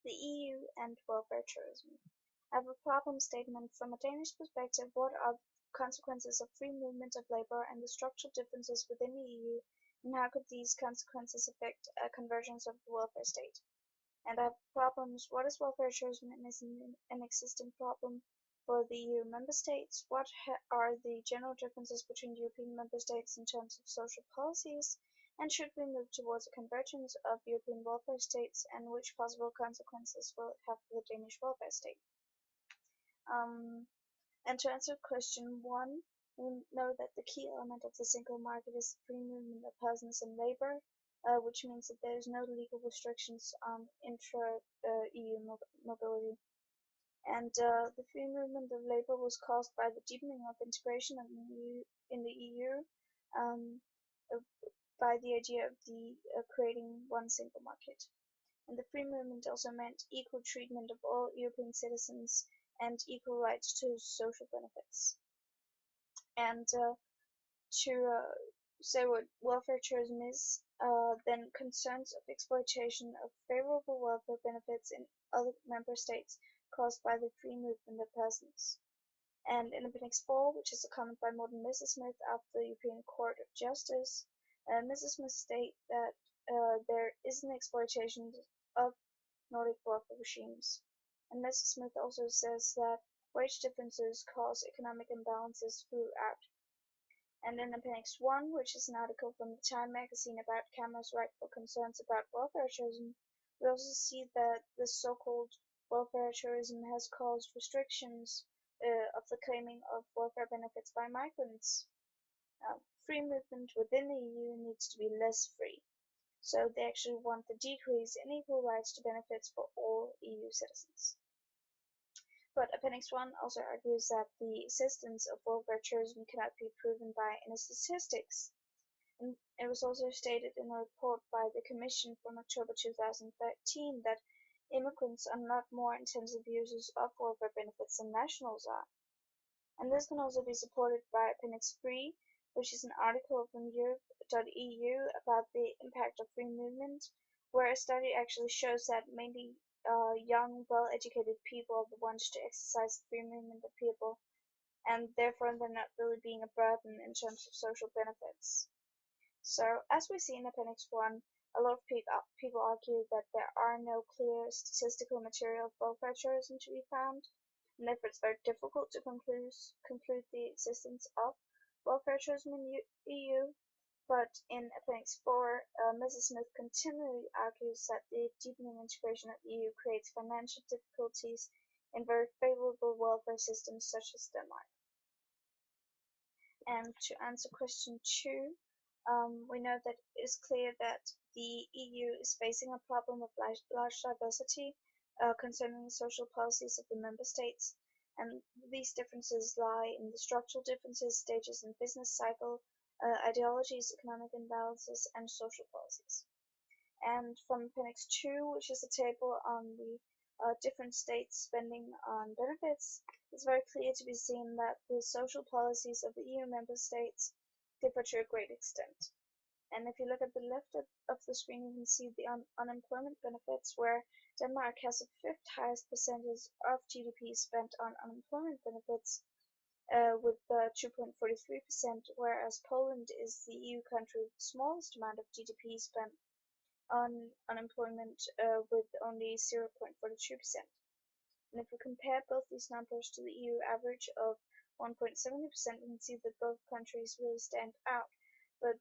The EU and welfare tourism. I have a problem statement from a Danish perspective. What are the consequences of free movement of labor and the structural differences within the EU, and how could these consequences affect a convergence of the welfare state? And I have problems. What is welfare tourism and is an existing problem for the EU member states? What are the general differences between European member states in terms of social policies? And should we move towards a convergence of European welfare states, and which possible consequences will it have for the Danish welfare state? Um, and to answer question one, we know that the key element of the single market is the free movement of persons and labor, which means that there is no legal restrictions on intra-EU mobility. And the free movement of labor was caused by the deepening of integration in the EU, um, uh, by the idea of creating one single market. And the free movement also meant equal treatment of all European citizens and equal rights to social benefits. And to say what welfare tourism is, then concerns of exploitation of favorable welfare benefits in other member states caused by the free movement of persons. And in Appendix 4, which is a comment by Morten Messerschmidt of the European Court of Justice, Messerschmidt states that there is an exploitation of Nordic welfare regimes. And Messerschmidt also says that wage differences cause economic imbalances throughout. And in Appendix 1, which is an article from the Time magazine about Cameron's rightful concerns about welfare tourism, we also see that the so-called welfare tourism has caused restrictions of the claiming of welfare benefits by migrants. Free movement within the EU needs to be less free. So they actually want the decrease in equal rights to benefits for all EU citizens. But Appendix 1 also argues that the existence of welfare tourism cannot be proven by any statistics. And it was also stated in a report by the Commission from October 2013 that immigrants are not more intensive users of welfare benefits than nationals are. And this can also be supported by Appendix 3, which is an article from Europe.eu about the impact of free movement, where a study actually shows that mainly young, well-educated people are the ones to exercise the free movement of people, and therefore they're not really being a burden in terms of social benefits. So, as we see in Appendix 1, a lot of people argue that there are no clear statistical material for welfare tourism to be found, and therefore it's very difficult to conclude the existence of welfare tourism in the EU. But in Appendix 4, Messerschmidt continually argues that the deepening integration of the EU creates financial difficulties in very favorable welfare systems such as Denmark. And to answer question 2, we know that it is clear that the EU is facing a problem of large diversity concerning the social policies of the member states, and these differences lie in the structural differences, stages in business cycle, ideologies, economic imbalances, and social policies. And from Appendix 2, which is a table on the different states spending on benefits, it's very clear to be seen that the social policies of the EU member states differ to a great extent. And if you look at the left of the screen, you can see the unemployment benefits, where Denmark has the fifth highest percentage of GDP spent on unemployment benefits, with 2.43%, whereas Poland is the EU country with the smallest amount of GDP spent on unemployment, with only 0.42%. And if we compare both these numbers to the EU average of 1.70%, we can see that both countries really stand out. But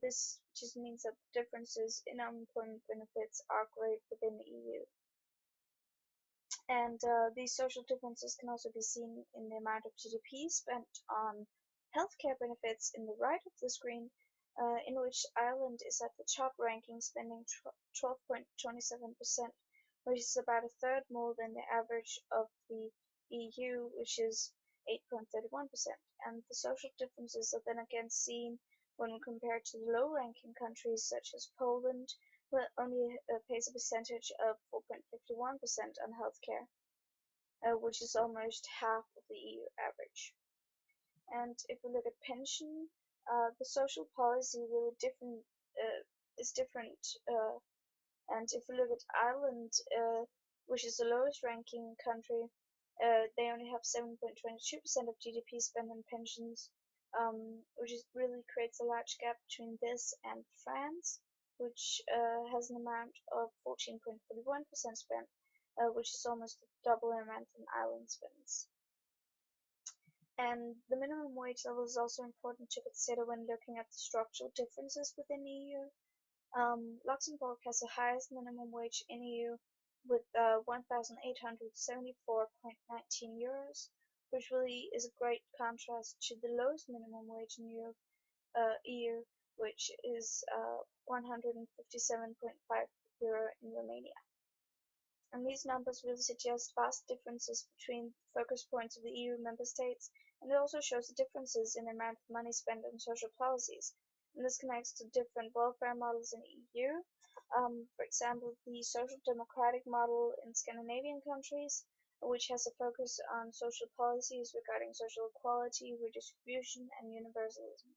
this just means that differences in unemployment benefits are great within the EU. And these social differences can also be seen in the amount of GDP spent on healthcare benefits in the right of the screen, in which Ireland is at the top ranking, spending 12.27%, which is about a third more than the average of the EU, which is 8.31%. And the social differences are then again seen when compared to the low-ranking countries such as Poland, who only pays a percentage of 4.51% on healthcare, which is almost half of the EU average. And if we look at pension, the social policy really is different. And if we look at Ireland, which is the lowest ranking country. They only have 7.22% of GDP spent on pensions, which really creates a large gap between this and France, which has an amount of 14.41% spent, which is almost double the amount than Ireland spends. And the minimum wage level is also important to consider when looking at the structural differences within the EU. Luxembourg has the highest minimum wage in EU with 1,874.19 euros, which really is a great contrast to the lowest minimum wage in EU, which is 157.5 euro in Romania. And these numbers really suggest vast differences between the focus points of the EU member states, and it also shows the differences in the amount of money spent on social policies. And this connects to different welfare models in the EU. For example, the social democratic model in Scandinavian countries, which has a focus on social policies regarding social equality, redistribution, and universalism.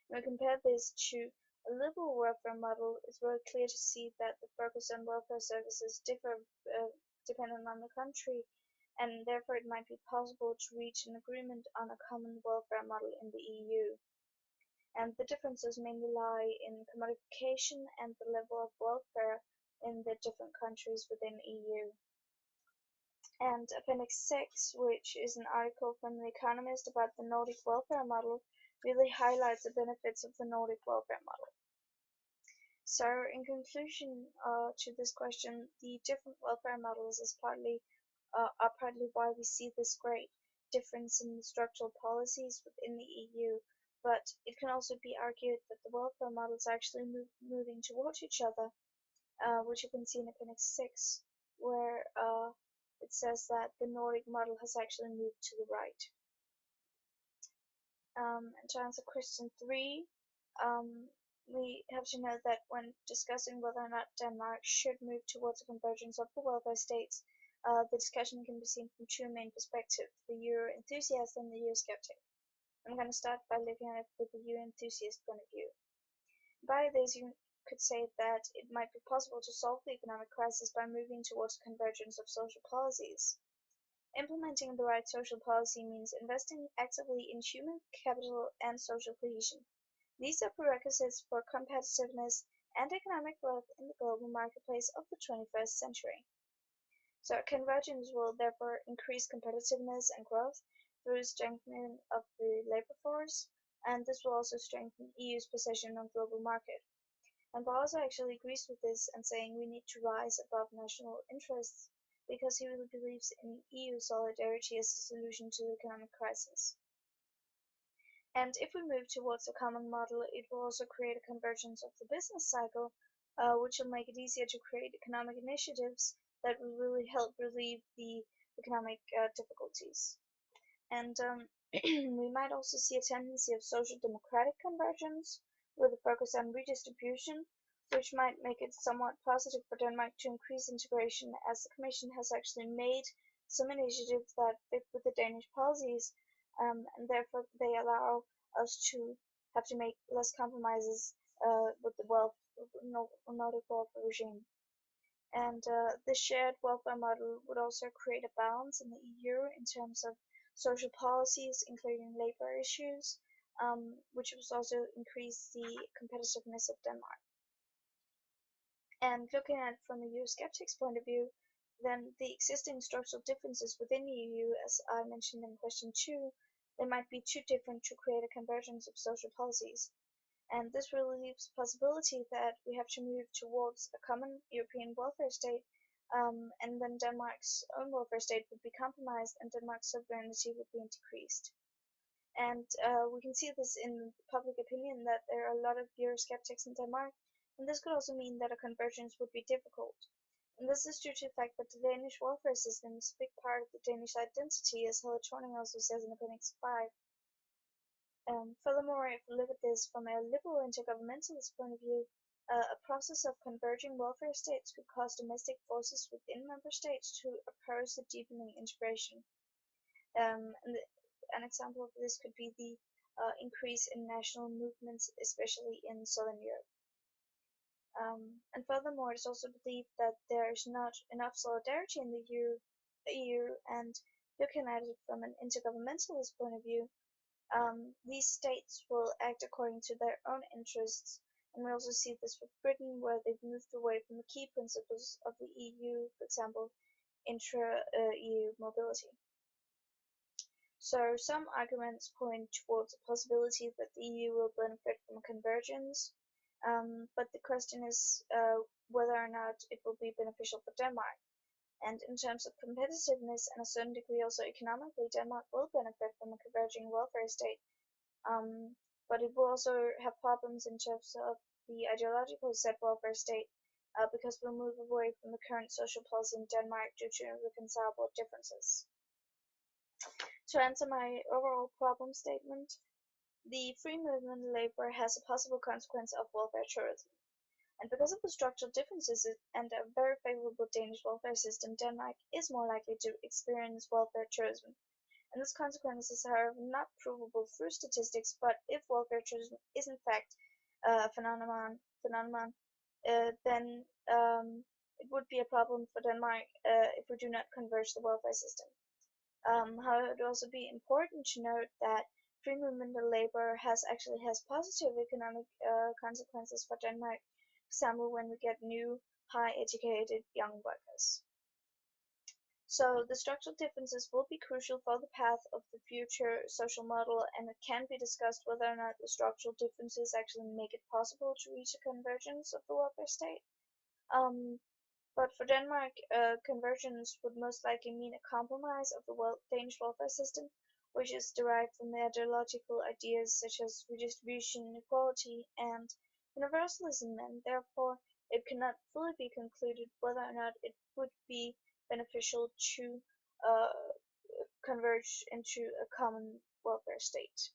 When we compare this to a liberal welfare model, it's very clear to see that the focus on welfare services differ depending on the country, and therefore it might be possible to reach an agreement on a common welfare model in the EU. And the differences mainly lie in commodification and the level of welfare in the different countries within EU. And Appendix 6, which is an article from The Economist about the Nordic welfare model, really highlights the benefits of the Nordic welfare model. So in conclusion to this question, the different welfare models are partly why we see this great difference in the structural policies within the EU, but it can also be argued that the welfare models are actually moving towards each other, which you can see in Appendix 6, where it says that the Nordic model has actually moved to the right. And to answer question 3, we have to know that when discussing whether or not Denmark should move towards a convergence of the welfare states, the discussion can be seen from two main perspectives, the Euro enthusiast and the Euro skeptic. I'm going to start by looking at it with the Euro enthusiast point of view. By this, you could say that it might be possible to solve the economic crisis by moving towards a convergence of social policies. Implementing the right social policy means investing actively in human capital and social cohesion. These are prerequisites for competitiveness and economic growth in the global marketplace of the 21st century. So convergence will therefore increase competitiveness and growth through strengthening of the labor force, and this will also strengthen EU's position on the global market. And Barroso actually agrees with this and saying we need to rise above national interests because he really believes in EU solidarity as a solution to the economic crisis. And if we move towards a common model, it will also create a convergence of the business cycle, which will make it easier to create economic initiatives that will really help relieve the economic difficulties. And we might also see a tendency of social democratic convergence with a focus on redistribution, which might make it somewhat positive for Denmark to increase integration, as the Commission has actually made some initiatives that fit with the Danish policies, and therefore they allow us to have to make less compromises with the Nordic welfare regime. And the shared welfare model would also create a balance in the EU in terms of social policies, including labor issues, which would also increase the competitiveness of Denmark. And looking at it from a Eurosceptic's point of view, then the existing structural differences within the EU, as I mentioned in question 2, they might be too different to create a convergence of social policies. And this really leaves the possibility that we have to move towards a common European welfare state, and then Denmark's own welfare state would be compromised and Denmark's sovereignty would be decreased. And we can see this in public opinion that there are a lot of Eurosceptics in Denmark, and this could also mean that a convergence would be difficult. And this is due to the fact that the Danish welfare system is a big part of the Danish identity, as Helle Thorning also says in Appendix 5. Furthermore, if we look at this from a liberal intergovernmentalist point of view, a process of converging welfare states could cause domestic forces within member states to oppose the deepening integration. And an example of this could be the increase in national movements, especially in Southern Europe. And furthermore, it's also believed that there is not enough solidarity in the EU, and looking at it from an intergovernmentalist point of view, these states will act according to their own interests, and we also see this with Britain, where they've moved away from the key principles of the EU, for example, intra-EU mobility. So some arguments point towards the possibility that the EU will benefit from convergence, but the question is whether or not it will be beneficial for Denmark. And in terms of competitiveness and a certain degree also economically, Denmark will benefit from a converging welfare state, but it will also have problems in terms of the ideological set welfare state, because we'll move away from the current social policy in Denmark due to irreconcilable differences. To answer my overall problem statement, the free movement of labor has a possible consequence of welfare tourism. And because of the structural differences and a very favorable Danish welfare system, Denmark is more likely to experience welfare tourism. And this consequence is, however, not provable through statistics, but if welfare tourism is in fact a phenomenon, then it would be a problem for Denmark if we do not converge the welfare system. However, it would also be important to note that free movement of labor actually has positive economic consequences for Denmark. For example, when we get new, high-educated young workers. So the structural differences will be crucial for the path of the future social model, and it can be discussed whether or not the structural differences actually make it possible to reach a convergence of the welfare state. But for Denmark, convergence would most likely mean a compromise of the Danish welfare system, which is derived from the ideological ideas such as redistribution, equality, and universalism, and therefore it cannot fully be concluded whether or not it would be beneficial to converge into a common welfare state.